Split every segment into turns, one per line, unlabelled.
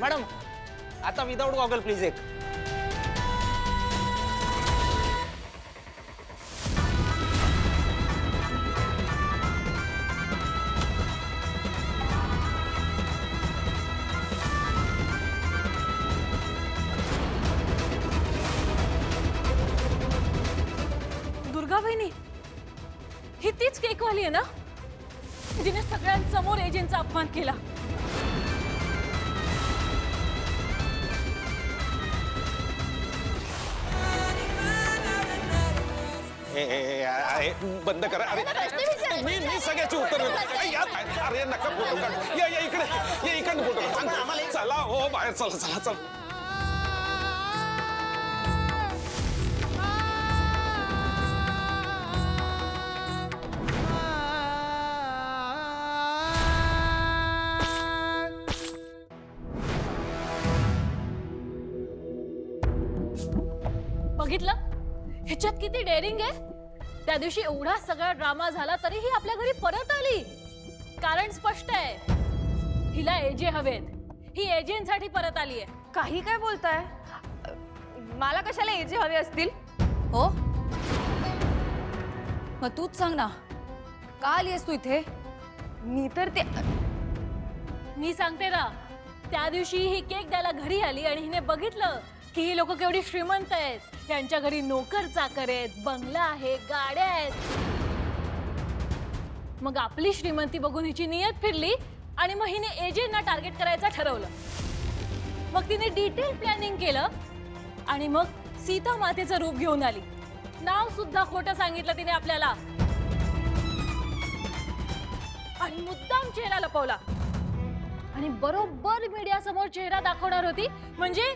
Madam आता without goggle please एक.
दुर्गा बहिणी, ही तीच केकवाली आहे ना जिने सगळ्यांसमोर एजंटचा अपमान केला?
बंद करा. अरे मी सगळ्याची उत्तर अरे नका फोटो काढ. या इकडे या इकडे फोटो काढ. चला हो बाहेर चला चला चला.
बघितलं ह्याच्यात किती डेअरिंग आहे. त्या दिवशी एवढा सगळा ड्रामा झाला तरीही आपल्या घरी परत आली. कारण स्पष्ट आहे, हिला एजे हवेत. ही एजंटसाठी परत आली आहे.
काही काय बोलताय? मला कशाला एजे हवे असतील?
हो मग तूच सांग ना, का आलीयस तू इथे?
मी तर ते
मी सांगते ना, त्या दिवशी ही केक द्यायला घरी आली आणि हिने बघितलं की ही लोक केवढी श्रीमंत आहेत. त्यांच्या घरी नोकर चाकर आहेत, बंगला आहे, गाड्या आहेत. मग आपली श्रीमंती बघून हिची नियत फिरली आणि मग हिने एजंटना टार्गेट करायचं ठरवलं. मग तिने डिटेल प्लॅनिंग केलं आणि मग सीता मातेचं रूप घेऊन आली. नाव सुद्धा खोटं सांगितलं तिने आपल्याला आणि मुद्दाम चेहरा लपवला. आणि बरोबर मीडिया समोर चेहरा दाखवणार होती म्हणजे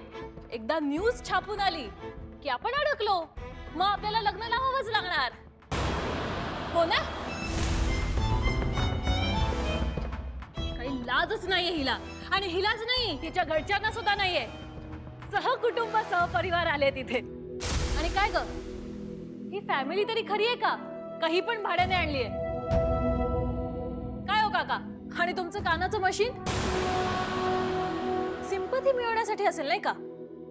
एकदा न्यूज छापून आली की आपण अडकलो, मग आपल्याला लग्न लावावंच लागणार. हो ना? काही लाजच नाहीये हिला. आणि हिलाच नाही, तिच्या घरच्यांना सुद्धा नाहीये. सहकुटुंब सहपरिवार आले तिथे. आणि काय ग, ही फॅमिली तरी खरी आहे का? काही पण भाड्याने आणलीये? काय हो काका, आणि तुमचं कानाचं मशीन सिंपथी मिळवण्यासाठी असेल नाही का?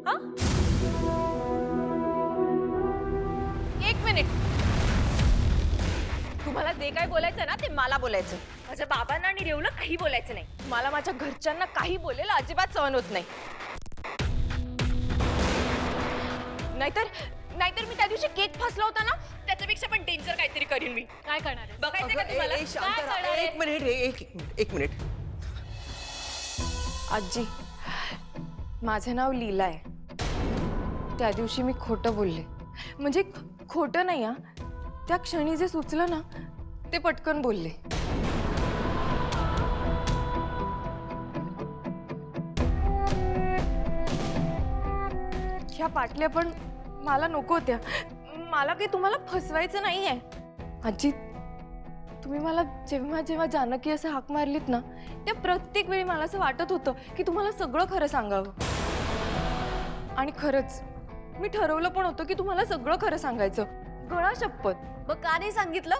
हा,
एक मिनिट. तुम्हाला जे काय बोलायचं ना ते मला बोलायचं. माझ्या बाबांना आणि रेवला काही बोलायचं नाही. मला माझ्या घरच्यांना काही बोलेल अजिबात सहन होत नाही. नाहीतर मी त्या दिवशी केक फसला होता ना, त्याच्यापेक्षा पण डेंजर काहीतरी करीन मी.
काय करणार आहे?
बघायचं का तुम्हाला? काय करणार आहे?
एक मिनिट.
आजी, माझे नाव लीला आहे. त्या दिवशी मी खोटं बोलले. म्हणजे खोटं नाही, हा, त्या क्षणी जे सुचलं ना ते पटकन बोलले. ह्या पाटल्या पण मला नको होत्या. मला काही तुम्हाला फसवायचं नाहीये. आजी, तुम्ही मला जेव्हा जेव्हा जानकी असं हाक मारलीत ना, त्या प्रत्येक वेळी मला असं वाटत होतं की तुम्हाला सगळं खरं सांगावं. आणि खरंच मी ठरवलं पण होतं की तुम्हाला सगळं खरं सांगायचं. गळा शपथ.
मग का नाही सांगितलं?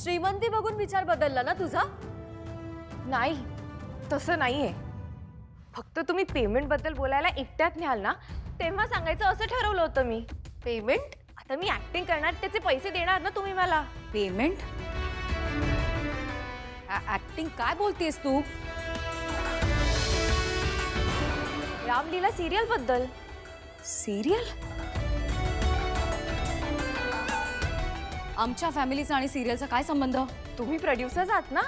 श्रीमंती बघून विचार बदलला ना तुझा?
नाही, तसं नाहीये. फक्त तुम्ही पेमेंट बद्दल बोलायला एकट्यात न्याल ना, तेव्हा सांगायचं असं ठरवलं होतं मी.
पेमेंट?
आता मी ऍक्टिंग करणार, त्याचे पैसे देणार ना तुम्ही मला.
पेमेंट? ऍक्टिंग काय बोलतेस तू?
रामलीला सिरियल बद्दल.
सिरियल? आमच्या फॅमिलीचा आणि सिरियलचा काय संबंध?
तुम्ही प्रोड्युसर आहात ना.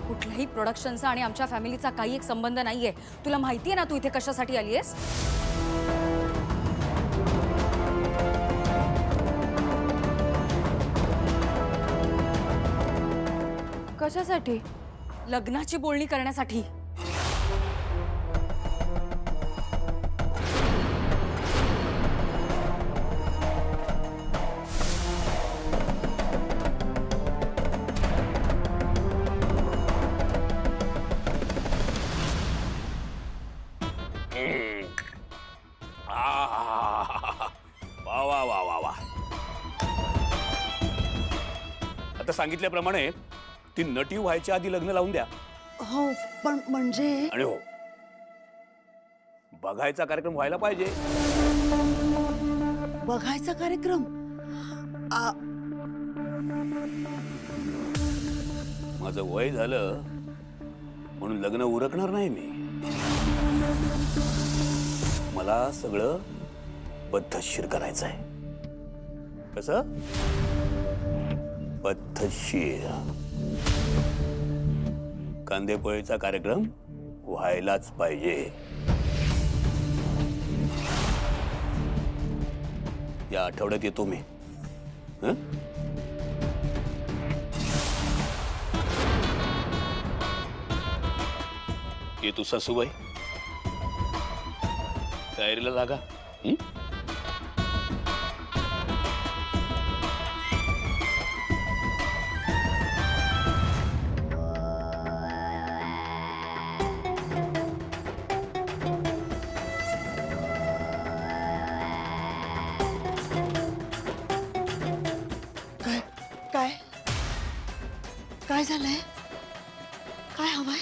कुठल्याही प्रोडक्शनचा आणि आमच्या फॅमिलीचा काही एक संबंध नाहीये. तुला माहितीये ना तू इथे कशासाठी आलीयस?
कशासाठी?
लग्नाची बोलणी करण्यासाठी.
वा वा वा वा वा.
आता सांगितल्याप्रमाणे ती नटी व्हायच्या आधी लग्न लावून द्या.
हो पण म्हणजे
आणि हो, बघायचा कार्यक्रम व्हायला पाहिजे.
बघायचा कार्यक्रम
माझं वय झालं म्हणून लग्न उरकणार नाही मी. मला सगळं पद्धतशीर करायचं आहे. कसं? पद्धतशीर. कांदेपोळीचा कार्यक्रम व्हायलाच पाहिजे. या आठवड्यात येतो मी. हं? ये तू सासूबाई तयारीला लागा. हं?
काय काय झालंय? काय हवंय?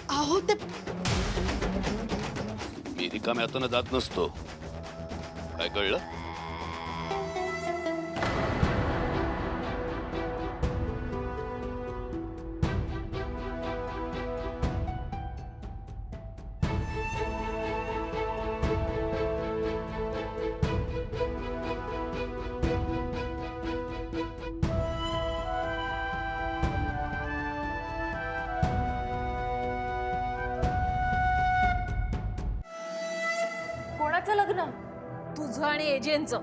अहो ते
मी रिकाम्या हातानं जात नसतो. काय कळलं?
कोणाचं लग्न?
तुझं आणि एजंटचं.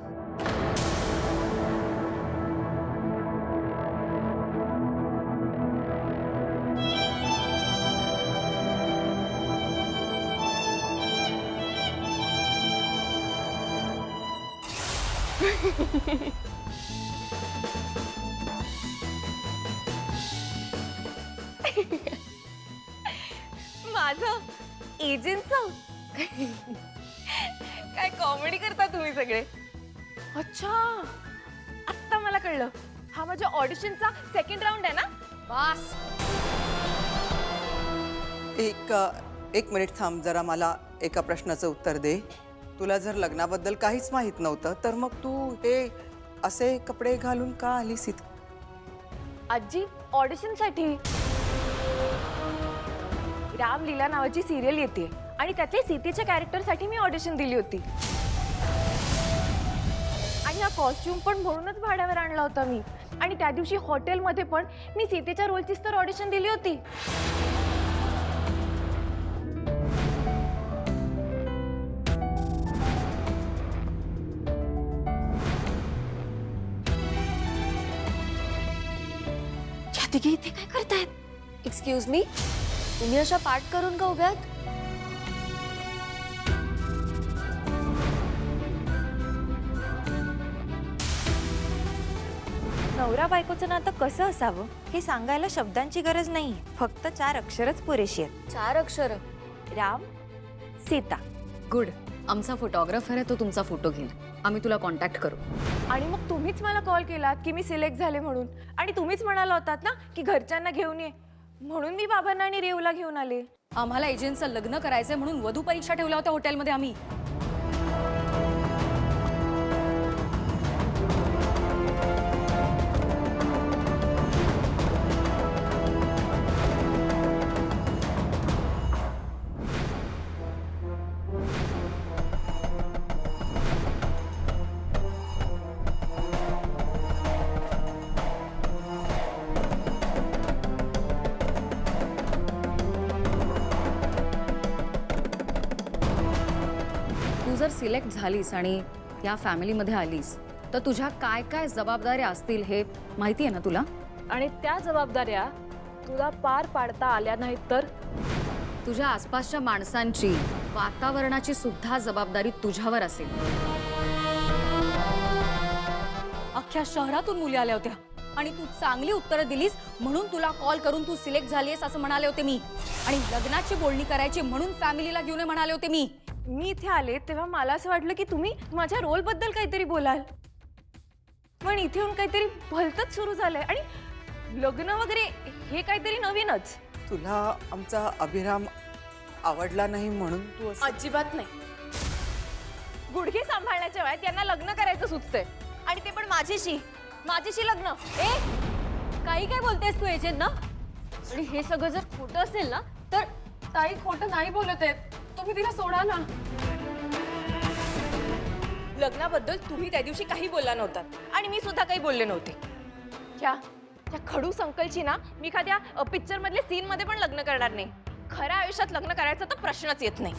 माझं एजंटचं? काय कॉमेडी करता तुम्ही सगळे. अच्छा, आत्ता मला कळलं. हा माझ्या ऑडिशनचा सेकंड राऊंड आहे ना?
बस.
एक मिनिट थांब जरा. मला एका प्रश्नाचं उत्तर दे. तुला जर लग्नाबद्दल काहीच माहित नव्हतं तर मग तू हे असे कपडे घालून का आलीस इथं?
आजी, ऑडिशनसाठी. रामलीला नावाची सिरियल येते आणि त्यातल्या सीतेच्या कॅरेक्टरसाठी मी ऑडिशन दिली होती. आणि हा कॉस्ट्युम पण म्हणूनच भाड्यावर आणला होता मी. आणि त्या दिवशी हॉटेलमध्ये पण मी सीतेच्या रोलचीच तर ऑडिशन दिली होती. तिघे इथे काय करतायत?
एक्सक्यूज मी, तुम्ही अशा पाठ करून का उभ्यात?
नवरा बायकोचं नातं कसं असावं हे सांगायला शब्दांची गरज नाही. फक्त 4 अक्षरच पुरेशी आहेत.
4 अक्षर.
राम, सीता.
गुड. आमचा फोटोग्राफर आहे, तो तुमचा फोटो घेईल. आम्ही तुला कॉन्टॅक्ट करू.
आणि मग तुम्हीच मला कॉल केलात की मी सिलेक्ट झाले म्हणून. आणि तुम्हीच म्हणाला होतात ना की घरच्यांना घेऊन ये, म्हणून मी बाबांना आणि रेवला घेऊन आले.
आम्हाला एजंटचं लग्न करायचंय म्हणून वधू परीक्षा ठेवल्या होत्या हॉटेलमध्ये आम्ही. तू जर सिलेक्ट झालीस आणि या फॅमिलीमध्ये आलीस तर तुझ्या काय काय जबाबदाऱ्या असतील हे माहिती आहे ना तुला?
आणि त्या जबाबदाऱ्या तुला पार पाडता आल्या नाहीत तर
तुझ्या आसपासच्या माणसांची, वातावरणाची सुद्धा जबाबदारी तुझ्यावर असेल. अख्ख्या शहरातून मुली आल्या होत्या आणि तू चांगली उत्तरं दिलीस म्हणून तुला कॉल करून तू सिलेक्ट झालीस असं म्हणाले होते मी. आणि लग्नाची बोलणी करायची म्हणून फॅमिलीला घेऊन ये म्हणाले होते मी.
मी इथे आले तेव्हा मला असं वाटलं की तुम्ही माझ्या रोल बद्दल काहीतरी बोलाल, पण इथे येऊन काहीतरी भलतंच सुरू झालंय आणि लग्न वगैरे हे काहीतरी नवीनच.
तुला आमचा अभिराम आवडला नाही म्हणून तू असं
अजिबात नाही. गुडघे सांभाळण्याच्या वयात यांना लग्न करायचं सुचतंय आणि ते पण माझीशी लग्न.
ए काही काय बोलतेस तू याच्यात ना? आणि हे सगळं जर खोटं असेल ना तर
ताई खोटं नाही बोलत आहेत, तुम्ही तिला सोडा ना. लग्नाबद्दल तुम्ही त्या दिवशी काही बोलला नव्हतात आणि मी सुद्धा काही बोलले नव्हते. त्या खडूस अंकलची ना मी एखाद्या पिक्चर मधल्या सीन मध्ये पण लग्न करणार नाही. खऱ्या आयुष्यात लग्न करायचा तर प्रश्नच येत नाही.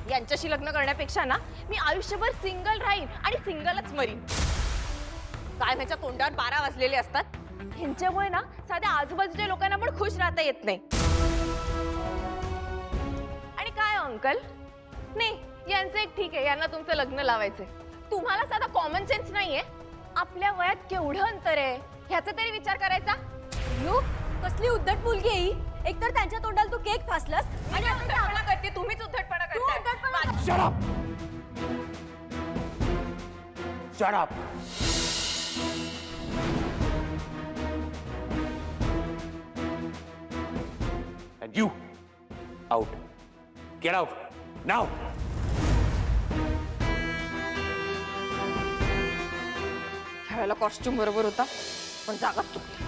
यांच्याशी लग्न करण्यापेक्षा ना मी आयुष्यभर सिंगल राहीन आणि सिंगलच मरीन. काय माझ्या तोंडावर 12 वाजलेले असतात. ह्यांच्यामुळे ना साध्या आजूबाजूच्या लोकांना पण खुश राहता येत नाही. आणि काय अंकल, नाही यांचं एक ठीक आहे, यांना तुमचं लग्न लावायचंय. तुम्हाला साधा कॉमन सेन्स नाहीये? आपल्या वयात केवढं अंतर आहे ह्याचा तरी विचार करायचा.
यू कसली उद्धट मुलगी आहे ही? एकतर त्यांच्या तोंडाला तू केक फासलास
आणि उद्धटपणा करते, तुम्हीच उद्धटपणा करताय.
Shut up! Shut up! And you, out. Get out now.
ह्यावेळेला कॉस्ट्युम बरोबर होता पण जागाच चुकली.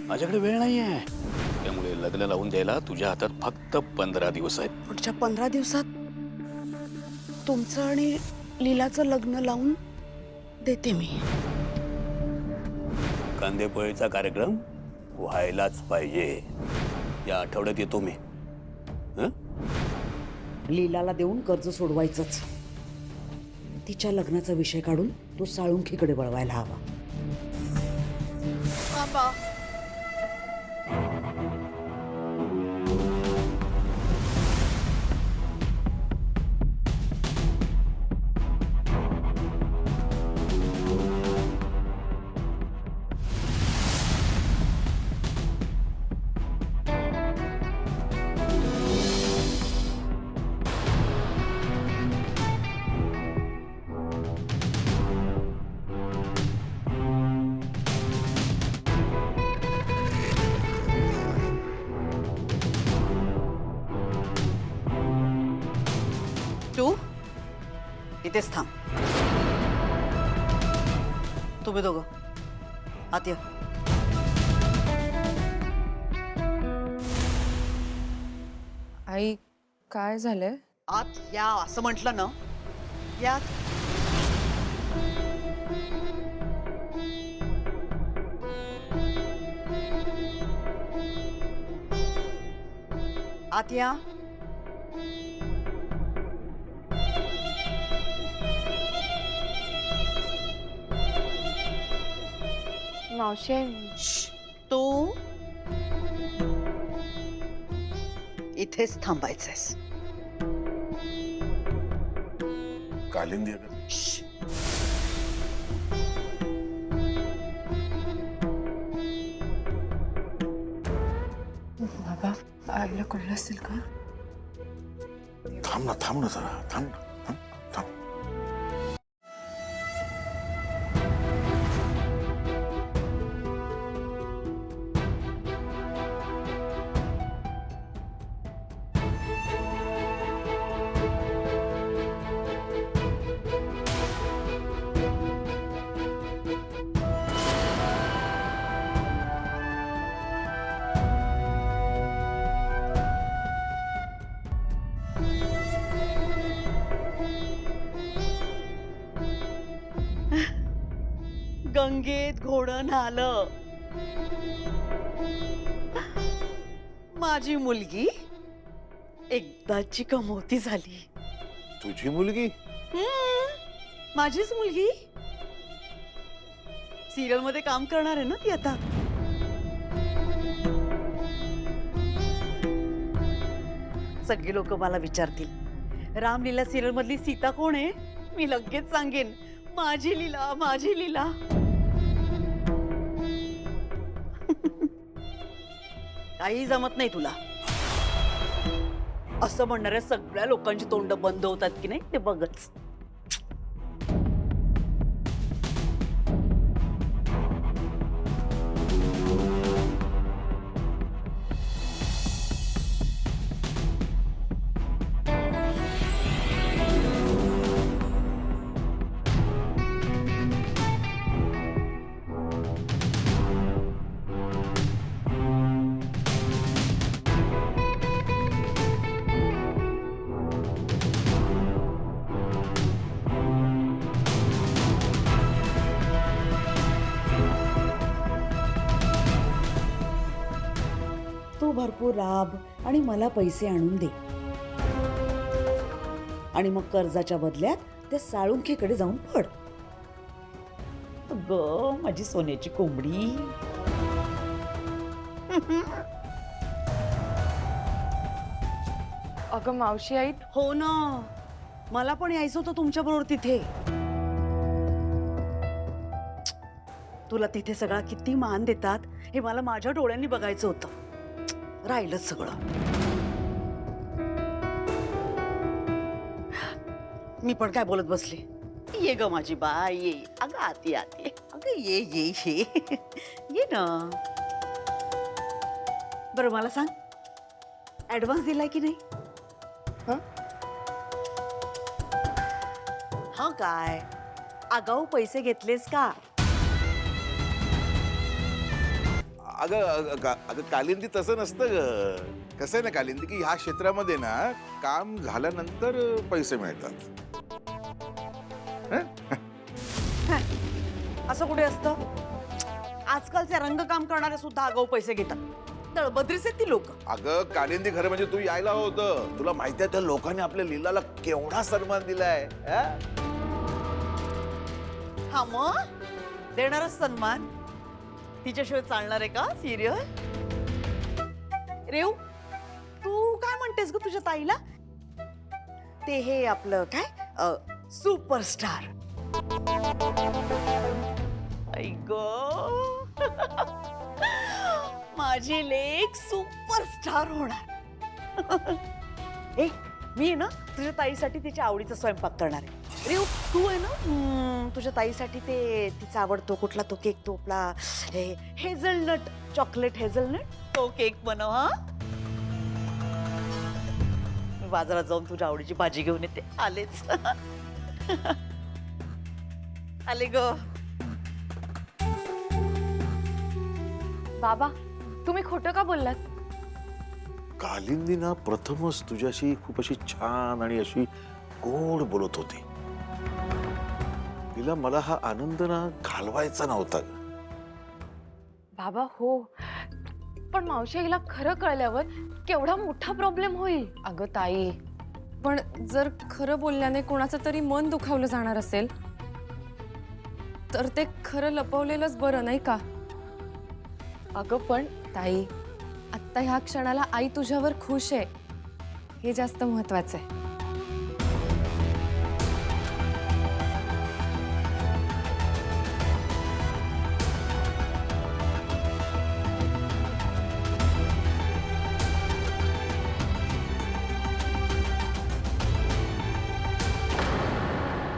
माझ्याकडे वेळ नाहीये, त्यामुळे लग्न लावून द्यायला तुझ्या हातात फक्त 15 दिवस आहेत.
पुढच्या 15 दिवसात तुमचं आणि लीलाचं लग्न लावून देते मी.
कांदेपोळीचा कार्यक्रम व्हायलाच पाहिजे. या आठवड्यात येतो मी. हं?
लीलाला देऊन कर्ज सोडवायचंच. तिच्या लग्नाचा विषय काढून तो साळुंखीकडे वळवायला हवा. तू इथेच थांब. तुम्ही दोघं आत या.
आई काय झालंय?
आत या असं म्हटलं ना. या. आत या.
मावशी
तू इथेच थांबायचंयस.
कालिंदी
बाबा आईला कळलं असेल का?
थांब ना जरा थांब ना.
गंगेत घोडं न्हालं. माझी मुलगी एकदाची कमवती झाली.
तुझी मुलगी?
माझीच मुलगी सिरियल मध्ये काम करणार आहे ना ती आता. सगळे लोक मला विचारतील रामलीला सिरियल मधली सीता कोण आहे, मी लगेच सांगेन माझी लीला, माझी लीला. काही जमत नाही तुला असं म्हणणाऱ्या सगळ्या लोकांची तोंड बंद होतात की नाही ते बघच. तू भरपूर राब आणि मला पैसे आणून दे आणि मग कर्जाच्या बदल्यात त्या साळुंखेकडे जाऊन पड. ग माझी सोन्याची कोंबडी.
अगं मावशी आई,
हो ना, मला पण यायचं होतं तुमच्या बरोबर तिथे. तुला तिथे सगळा किती मान देतात हे मला माझ्या डोळ्यांनी बघायचं होतं. राहिलंच सगळं. मी पण काय बोलत बसले. ये ग माझी बाई ये. अगं आती आती अगं ये ये ये ये ना. बरं मला सांग ऍडव्हान्स दिलाय की नाही? हा काय आगाऊ पैसे घेतलेस का?
अगं कालिंदी तसं नसतं ग. कसं आहे ना कालिंदी की ह्या क्षेत्रामध्ये ना काम झाल्यानंतर पैसे मिळतात.
असं कुठे असतं? आजकालचे रंगकाम करणारे सुद्धा आगाऊ पैसे घेतात. तळबद्रीचे ती लोक.
अगं कालिंदी खरं म्हणजे तू यायला होतं. तुला माहिती आहे त्या लोकांनी आपल्या लीलाला केवढा सन्मान दिलाय.
हा मग देणारच सन्मान. तिच्याशिवाय चालणार आहे का सिरियल? रेव तू काय म्हणतेस ग तुझ्या ताईला? ते हे आपलं काय सुपरस्टार. ऐक माझी लेक सुपरस्टार होणार. ए मी आहे ना तुझ्या ताईसाठी तिच्या आवडीचा स्वयंपाक करणार आहे. रेव तू आहे ना तुझ्या ताईसाठी ते तिचा आवडतो कुठला तो केक, तो आपला हेझलनट चॉकलेट हेझलनट तो केक बनव. हा मी बाजारात जाऊन तुझ्या आवडीची भाजी घेऊन येते. आलेच आले ग.
बाबा तुम्ही खोटं का बोललात?
कालिंदी ना प्रथमच तुझ्याशी खूप अशी छान आणि अशी गोड बोलत होती. तिला मला हा आनंद ना घालवायचा नव्हता.
बाबा हो, पण मावशी आईला खरं कळल्यावर केवढा मोठा प्रॉब्लेम होईल. अगं ताई,
पण जर खरं बोलल्याने कोणाचं तरी मन दुखावलं जाणार असेल तर ते खरं लपवलेलंच बरं नाही का?
अगं पण
ताई, आत्ता ह्या क्षणाला आई तुझ्यावर खुश आहे हे जास्त महत्वाचं आहे.